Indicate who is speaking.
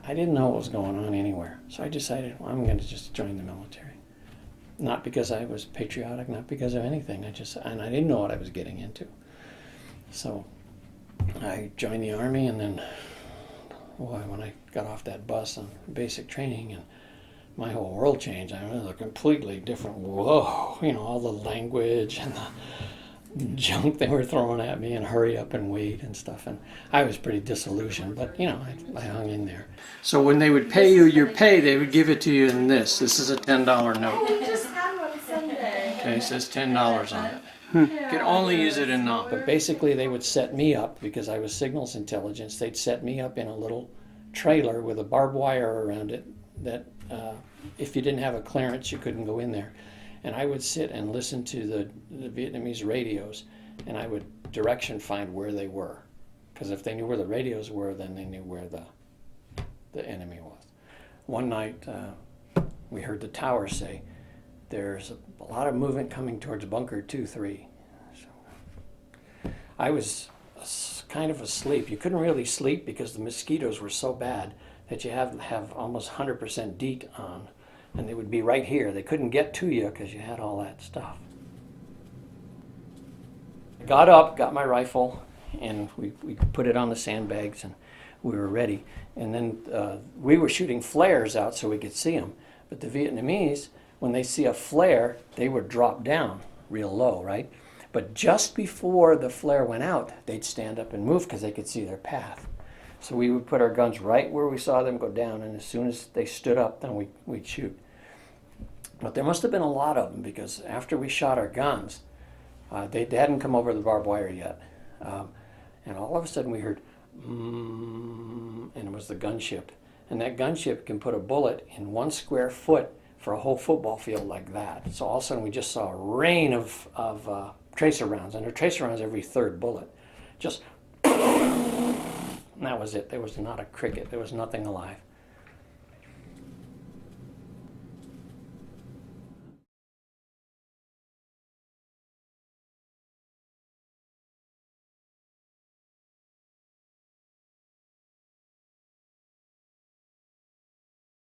Speaker 1: I didn't know what was going on anywhere. So I decided, well, I'm going to just join the military. Not because I was patriotic, not because of anything. And I didn't know what I was getting into. So I joined the Army, and then, boy, when I got off that bus on basic training, and my whole world changed. I mean, it was a completely different, whoa, all the language and the junk they were throwing at me, and hurry up and wait and stuff. And I was pretty disillusioned, but I hung in there. So when they would pay you your pay, they would give it to you in this. This is a $10 note.
Speaker 2: We just had one Sunday.
Speaker 1: Okay, it says $10 on it. You could only use it in Nam. But basically they would set me up, because I was signals intelligence, they'd set me up in a little trailer with a barbed wire around it that if you didn't have a clearance, you couldn't go in there. And I would sit and listen to the Vietnamese radios, and I would direction find where they were. Because if they knew where the radios were, then they knew where the enemy was. One night, we heard the tower say, there's a lot of movement coming towards bunker 2-3. So I was kind of asleep. You couldn't really sleep because the mosquitoes were so bad that you have almost 100% DEET on. And they would be right here. They couldn't get to you because you had all that stuff. I got up, got my rifle, and we put it on the sandbags, and we were ready. And then we were shooting flares out so we could see them. But the Vietnamese, when they see a flare, they would drop down real low, right? But just before the flare went out, they'd stand up and move because they could see their path. So we would put our guns right where we saw them go down, and as soon as they stood up, then we'd shoot. But there must have been a lot of them, because after we shot our guns, they hadn't come over the barbed wire yet. And all of a sudden we heard, and it was the gunship. And that gunship can put a bullet in 1 square foot for a whole football field like that. So all of a sudden we just saw a rain of tracer rounds, and there are tracer rounds every third bullet. Just, and that was it. There was not a cricket. There was nothing alive.